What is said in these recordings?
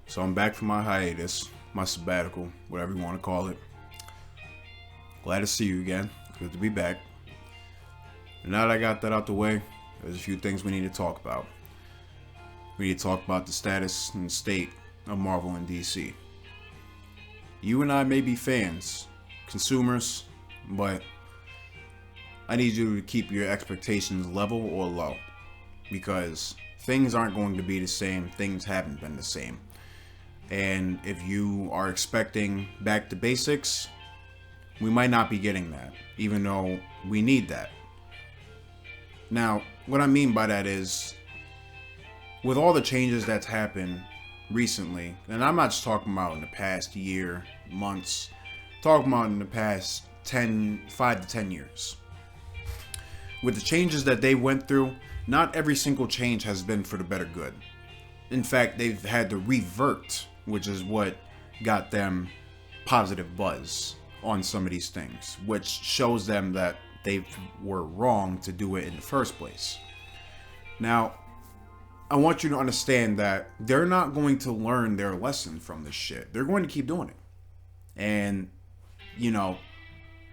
So I'm back from my hiatus, my sabbatical, whatever you want to call it. Glad to see you again. Good to be back. And now that I got that out the way, there's a few things we need to talk about. We need to talk about the status and state of Marvel and DC. You and I may be fans, consumers, but I need you to keep your expectations level or low, because things aren't going to be the same. Things haven't been the same. And if you are expecting back to basics, we might not be getting that, even though we need that. Now, what I mean by that is, with all the changes that's happened recently, and I'm not just talking about in the past year, months, I'm talking about in the past 5 to 10 years. With the changes that they went through, not every single change has been for the better good. In fact, they've had to revert, which is what got them positive buzz on some of these things, which shows them that they were wrong to do it in the first place. Now, I want you to understand that they're not going to learn their lesson from this shit. They're going to keep doing it. And,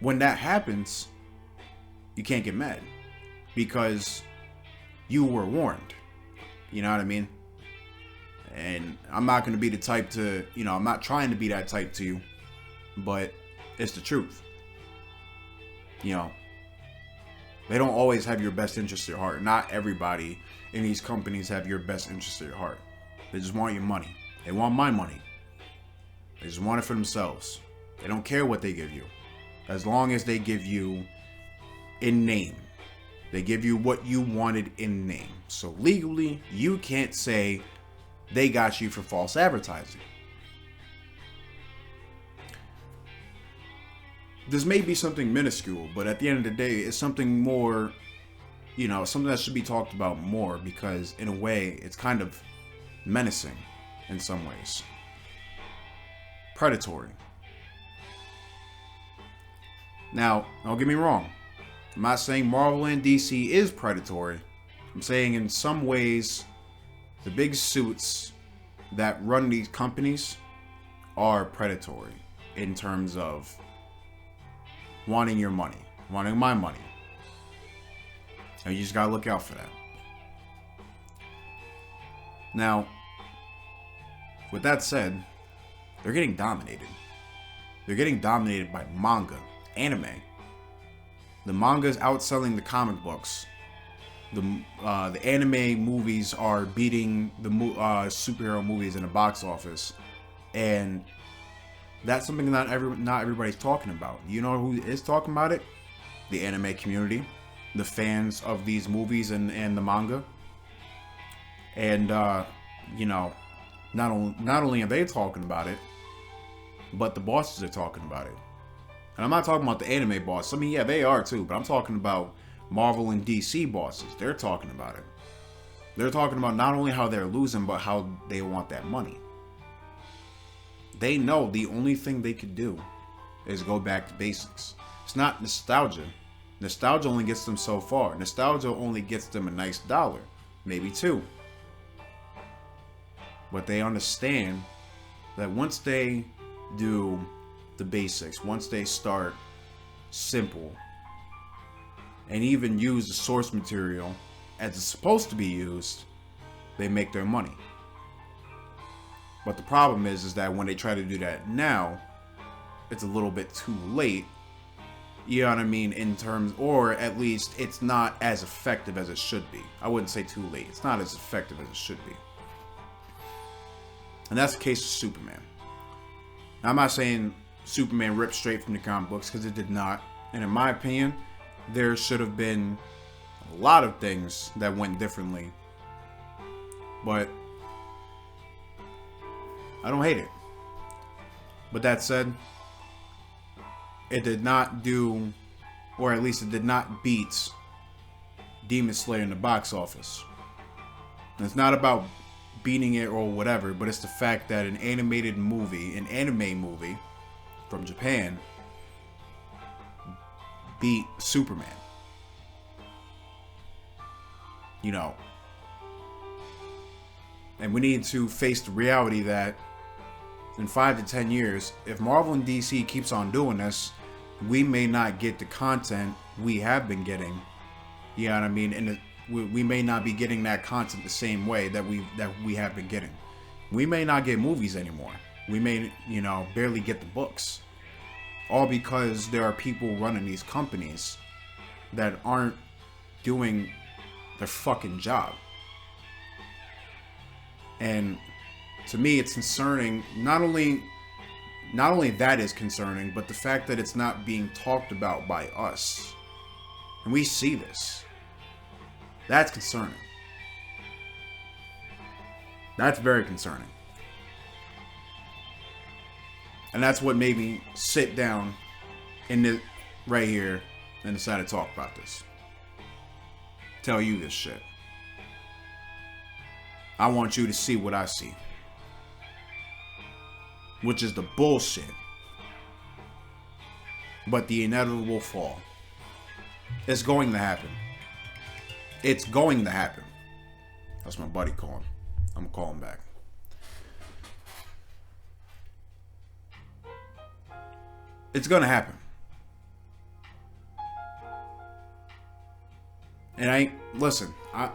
when that happens, you can't get mad, because you were warned. You know what I mean? And I'm not going to be the type to, I'm not trying to be that type to you, but it's the truth. They don't always have your best interest at heart. Not everybody in these companies have your best interest at heart. They just want your money. They want my money. They just want it for themselves. They don't care what they give you, as long as they give you in name. They give you what you wanted in name. So legally, you can't say they got you for false advertising. This may be something minuscule, but at the end of the day, it's something more, something that should be talked about more, because in a way, it's kind of menacing in some ways. Predatory. Now, don't get me wrong. I'm not saying Marvel and DC is predatory. I'm saying in some ways, the big suits that run these companies are predatory in terms of wanting your money, wanting my money. And you just gotta look out for that. Now, with that said, they're getting dominated. They're getting dominated by manga, anime. The manga is outselling the comic books. The anime movies are beating the superhero movies in the box office, and that's something not everybody's talking about. You know who is talking about it? The anime community, the fans of these movies and the manga. And not only are they talking about it, but the bosses are talking about it. And I'm not talking about the anime boss. I mean, yeah, they are too, but I'm talking about Marvel and DC bosses. They're talking about it. They're talking about not only how they're losing, but how they want that money. They know the only thing they could do is go back to basics. It's not nostalgia. Nostalgia only gets them so far. Nostalgia only gets them a nice dollar, maybe two. But they understand that once they do the basics, once they start simple, and even use the source material as it's supposed to be used, they make their money. But the problem is that when they try to do that now, it's a little bit too late. You know what I mean? In terms, or at least it's not as effective as it should be. I wouldn't say too late. It's not as effective as it should be. And that's the case with Superman. Now, I'm not saying Superman ripped straight from the comic books, because it did not. And in my opinion, there should have been a lot of things that went differently. But I don't hate it. But that said, it did not do, or at least it did not beat Demon Slayer in the box office. And it's not about beating it or whatever, but it's the fact that an anime movie from Japan beat Superman. And we need to face the reality that in 5 to 10 years, if Marvel and DC keeps on doing this, we may not get the content we have been getting. You know what I mean? And we may not be getting that content the same way that we have been getting. We may not get movies anymore. We may, barely get the books. All because there are people running these companies that aren't doing their fucking job. And to me, it's concerning. Not only that is concerning, but the fact that it's not being talked about by us. And we see this. That's concerning. That's very concerning. And that's what made me sit down right here and decide to talk about this. Tell you this shit. I want you to see what I see. Which is the bullshit. But the inevitable fall. It's going to happen. It's going to happen. That's my buddy calling. I'm going to call him back. It's going to happen. And listen, I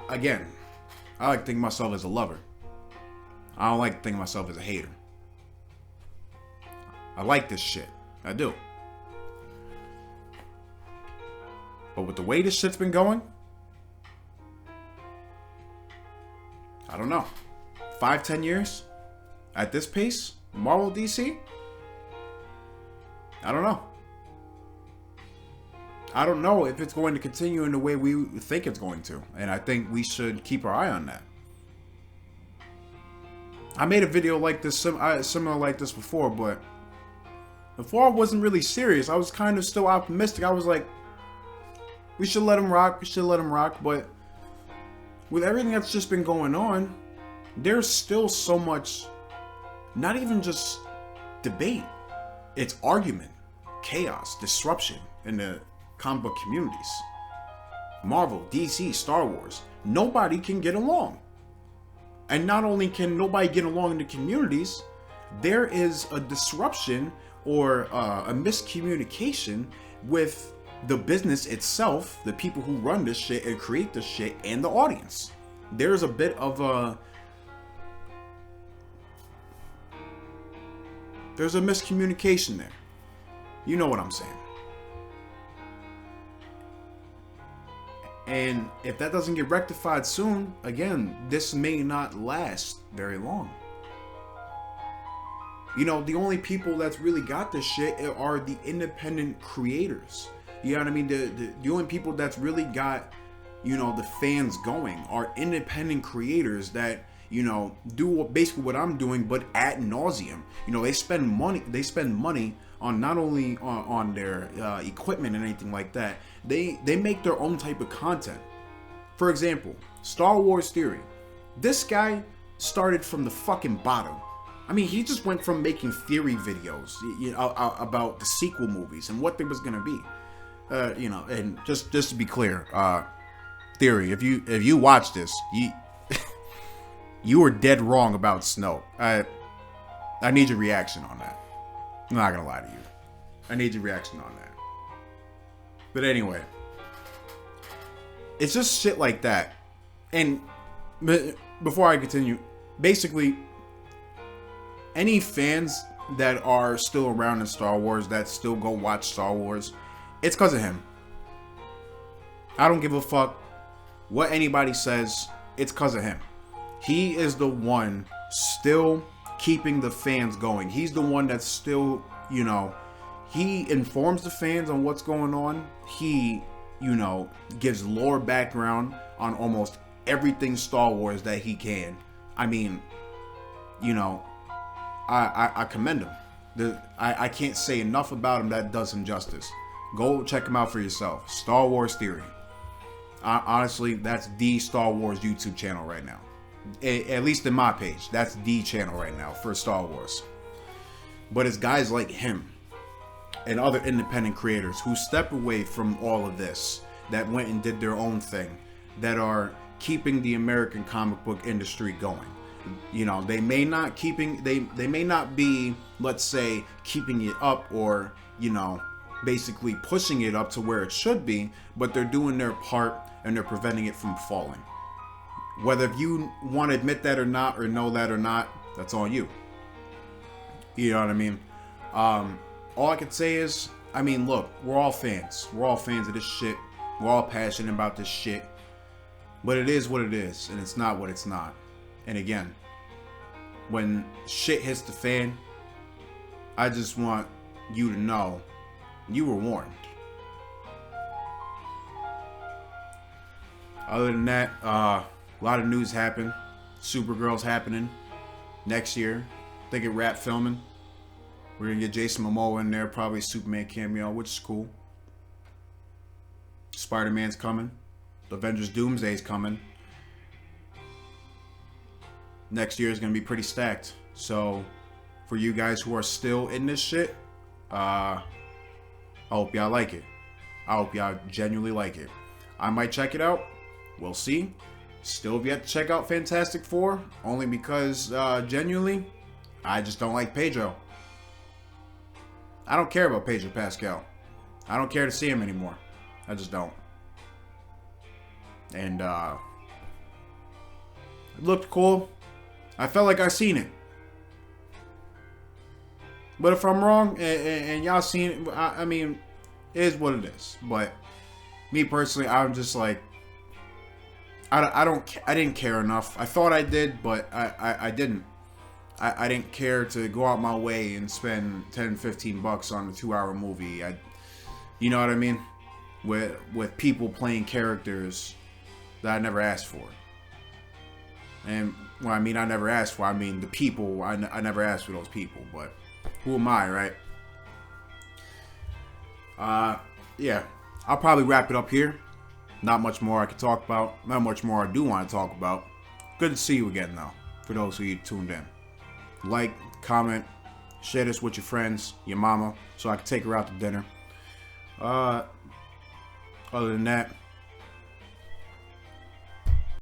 like to think of myself as a lover. I don't like to think of myself as a hater. I like this shit. I do. But with the way this shit's been going, I don't know. 5-10 years? At this pace? Marvel DC? I don't know. I don't know if it's going to continue in the way we think it's going to. And I think we should keep our eye on that. I made a video like this, similar like this before, but before I wasn't really serious. I was kind of still optimistic. I was like, we should let him rock. We should let him rock. But with everything that's just been going on, there's still so much, not even just debate. It's argument, chaos, disruption in the comic book communities. Marvel, DC, Star Wars. Nobody can get along. And not only can nobody get along in the communities, there is a disruption or a miscommunication with the business itself, the people who run this shit and create this shit, and the audience. There's a bit of a... There's a miscommunication there. You know what I'm saying. And if that doesn't get rectified soon, again, this may not last very long. The only people that's really got this shit are the independent creators. You know what I mean? The only people that's really got, the fans going are independent creators that, do basically what I'm doing, but ad nauseum. They spend money on not only on their equipment and anything like that. They make their own type of content. For example, Star Wars Theory. This guy started from the fucking bottom. I mean, he just went from making theory videos, about the sequel movies and what they was gonna be. And just to be clear, Theory, if you watch this, you were dead wrong about Snoke. I need your reaction on that. I'm not gonna lie to you. I need your reaction on that. But anyway, it's just shit like that. And before I continue, basically, any fans that are still around in Star Wars, that still go watch Star Wars, it's because of him. I don't give a fuck what anybody says. It's because of him. He is the one still keeping the fans going. He's the one that's still, he informs the fans on what's going on. He, gives lore background on almost everything Star Wars that he can. I mean, I commend him. I can't say enough about him that does him justice. Go check him out for yourself. Star Wars Theory. Honestly, that's the Star Wars YouTube channel right now. At least in my page, that's the channel right now for Star Wars. But it's guys like him and other independent creators who step away from all of this, that went and did their own thing, that are keeping the American comic book industry going. You know, they may not they may not be, let's say, keeping it up, or, you know, basically pushing it up to where it should be, but they're doing their part and they're preventing it from falling. Whether you want to admit that or not, or know that or not, that's on you. You know what I mean? All I can say is, I mean, look, we're all fans. We're all fans of this shit. We're all passionate about this shit. But it is what it is, and it's not what it's not. And again, when shit hits the fan, I just want you to know you were warned. Other than that, a lot of news happened. Supergirl's happening next year. They get wrapped filming. We're gonna get Jason Momoa in there, probably a Superman cameo, which is cool. Spider-Man's coming. The Avengers Doomsday's coming. Next year is gonna be pretty stacked. So, for you guys who are still in this shit, I hope y'all like it. I hope y'all genuinely like it. I might check it out. We'll see. Still have yet to check out Fantastic Four, only because, genuinely, I just don't like Pedro. I don't care about Pedro Pascal. I don't care to see him anymore. I just don't. And, it looked cool. I felt like I seen it. But if I'm wrong, and y'all seen it, I mean, it is what it is. But, me personally, I'm just like, I didn't care enough. I thought I did, but I didn't. I didn't care to go out my way and spend 10, 15 bucks on a 2-hour movie. You know what I mean? With people playing characters that I never asked for. And when I mean I never asked for, I mean the people, I never asked for those people. But who am I, right? Yeah. I'll probably wrap it up here. Not much more I could talk about. Not much more I do want to talk about. Good to see you again, though, for those who tuned in. Like, comment, share this with your friends, your mama, so I can take her out to dinner. Other than that,